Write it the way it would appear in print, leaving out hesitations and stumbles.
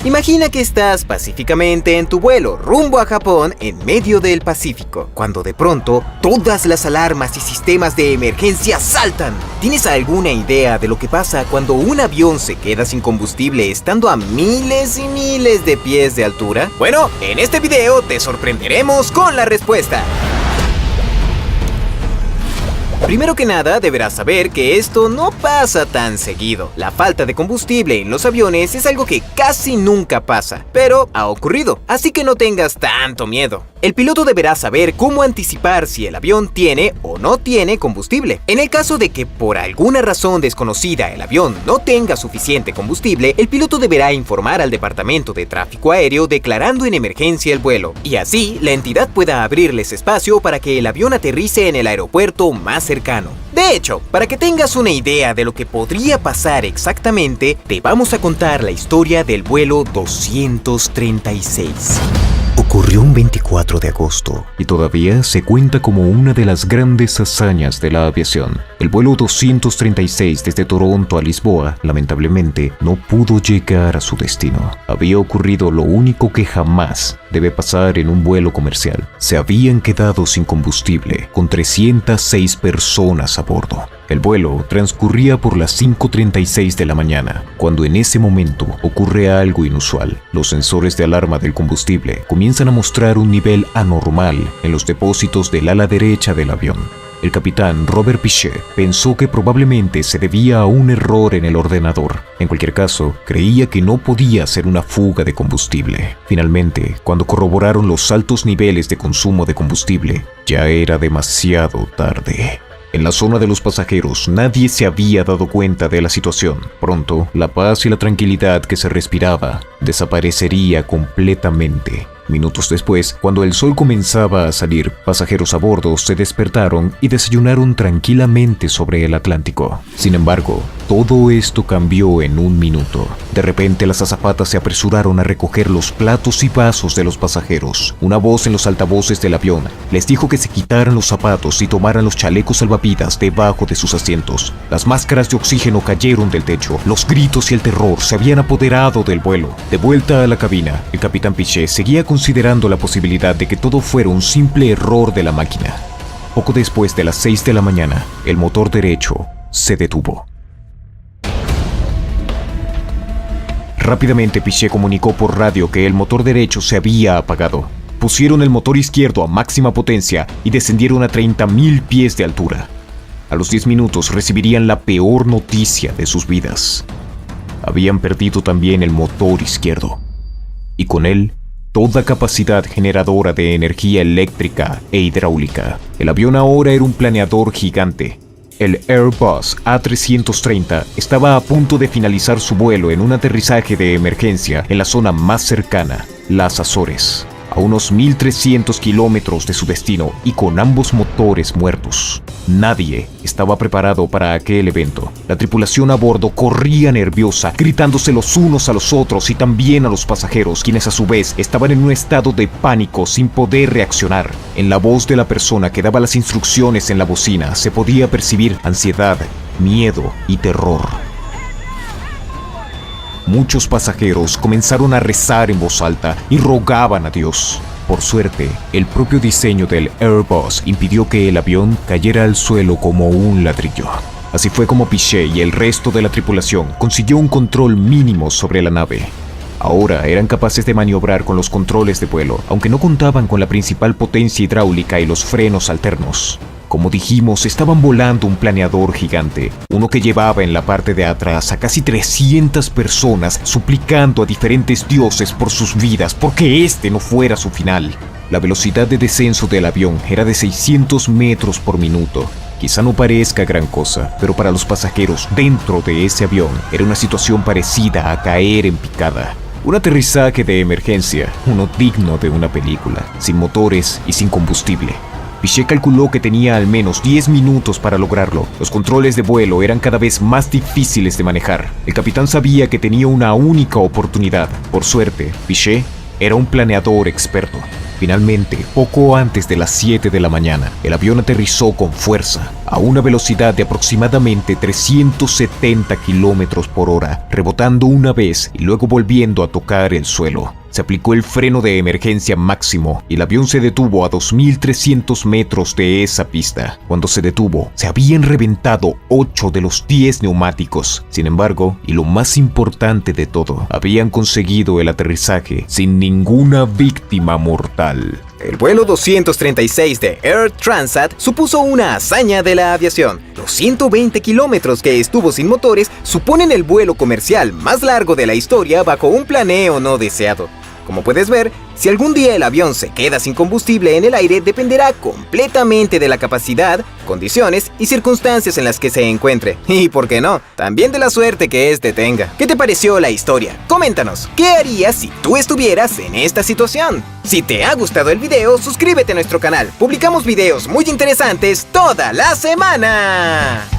Imagina que estás pacíficamente en tu vuelo rumbo a Japón en medio del Pacífico, cuando de pronto todas las alarmas y sistemas de emergencia saltan. ¿Tienes alguna idea de lo que pasa cuando un avión se queda sin combustible estando a miles y miles de pies de altura? Bueno, en este video te sorprenderemos con la respuesta. Primero que nada, deberás saber que esto no pasa tan seguido. La falta de combustible en los aviones es algo que casi nunca pasa, pero ha ocurrido, así que no tengas tanto miedo. El piloto deberá saber cómo anticipar si el avión tiene o no tiene combustible. En el caso de que por alguna razón desconocida el avión no tenga suficiente combustible, el piloto deberá informar al Departamento de Tráfico Aéreo declarando en emergencia el vuelo, y así la entidad pueda abrirles espacio para que el avión aterrice en el aeropuerto más cercano. De hecho, para que tengas una idea de lo que podría pasar exactamente, te vamos a contar la historia del vuelo 236. Ocurrió un 24 de agosto y todavía se cuenta como una de las grandes hazañas de la aviación. El vuelo 236 desde Toronto a Lisboa, lamentablemente, no pudo llegar a su destino. Había ocurrido lo único que jamás debe pasar en un vuelo comercial. Se habían quedado sin combustible, con 306 personas a bordo. El vuelo transcurría por las 5:36 de la mañana, cuando en ese momento ocurre algo inusual. Los sensores de alarma del combustible comienzan a mostrar un nivel anormal en los depósitos del ala derecha del avión. El capitán Robert Pichet pensó que probablemente se debía a un error en el ordenador. En cualquier caso, creía que no podía ser una fuga de combustible. Finalmente, cuando corroboraron los altos niveles de consumo de combustible, ya era demasiado tarde. En la zona de los pasajeros nadie se había dado cuenta de la situación. Pronto, la paz y la tranquilidad que se respiraba desaparecería completamente. Minutos después, cuando el sol comenzaba a salir, pasajeros a bordo se despertaron y desayunaron tranquilamente sobre el Atlántico. Sin embargo, todo esto cambió en un minuto. De repente, las azafatas se apresuraron a recoger los platos y vasos de los pasajeros. Una voz en los altavoces del avión les dijo que se quitaran los zapatos y tomaran los chalecos salvavidas debajo de sus asientos. Las máscaras de oxígeno cayeron del techo. Los gritos y el terror se habían apoderado del vuelo. De vuelta a la cabina, el capitán Pichet seguía considerando la posibilidad de que todo fuera un simple error de la máquina. Poco después de las 6 de la mañana, el motor derecho se detuvo. Rápidamente Pichet comunicó por radio que el motor derecho se había apagado. Pusieron el motor izquierdo a máxima potencia y descendieron a 30.000 pies de altura. A los 10 minutos recibirían la peor noticia de sus vidas. Habían perdido también el motor izquierdo, y con él toda capacidad generadora de energía eléctrica e hidráulica. El avión ahora era un planeador gigante. El Airbus A330 estaba a punto de finalizar su vuelo en un aterrizaje de emergencia en la zona más cercana, las Azores, a unos 1.300 kilómetros de su destino y con ambos motores muertos. Nadie estaba preparado para aquel evento. La tripulación a bordo corría nerviosa, gritándose los unos a los otros y también a los pasajeros, quienes a su vez estaban en un estado de pánico sin poder reaccionar. En la voz de la persona que daba las instrucciones en la bocina se podía percibir ansiedad, miedo y terror. Muchos pasajeros comenzaron a rezar en voz alta y rogaban a Dios. Por suerte, el propio diseño del Airbus impidió que el avión cayera al suelo como un ladrillo. Así fue como Pichet y el resto de la tripulación consiguió un control mínimo sobre la nave. Ahora eran capaces de maniobrar con los controles de vuelo, aunque no contaban con la principal potencia hidráulica y los frenos alternos. Como dijimos, estaban volando un planeador gigante, uno que llevaba en la parte de atrás a casi 300 personas suplicando a diferentes dioses por sus vidas porque este no fuera su final. La velocidad de descenso del avión era de 600 metros por minuto. Quizá no parezca gran cosa, pero para los pasajeros dentro de ese avión era una situación parecida a caer en picada. Un aterrizaje de emergencia, uno digno de una película, sin motores y sin combustible. Pichet calculó que tenía al menos 10 minutos para lograrlo. Los controles de vuelo eran cada vez más difíciles de manejar. El capitán sabía que tenía una única oportunidad. Por suerte, Pichet era un planeador experto. Finalmente, poco antes de las 7 de la mañana, el avión aterrizó con fuerza, a una velocidad de aproximadamente 370 kilómetros por hora, rebotando una vez y luego volviendo a tocar el suelo. Se aplicó el freno de emergencia máximo y el avión se detuvo a 2.300 metros de esa pista. Cuando se detuvo, se habían reventado 8 de los 10 neumáticos. Sin embargo, y lo más importante de todo, habían conseguido el aterrizaje sin ninguna víctima mortal. El vuelo 236 de Air Transat supuso una hazaña de la aviación. Los 120 kilómetros que estuvo sin motores suponen el vuelo comercial más largo de la historia bajo un planeo no deseado. Como puedes ver, si algún día el avión se queda sin combustible en el aire, dependerá completamente de la capacidad, condiciones y circunstancias en las que se encuentre. Y, ¿por qué no?, también de la suerte que éste tenga. ¿Qué te pareció la historia? Coméntanos, ¿qué harías si tú estuvieras en esta situación? Si te ha gustado el video, suscríbete a nuestro canal. Publicamos videos muy interesantes toda la semana.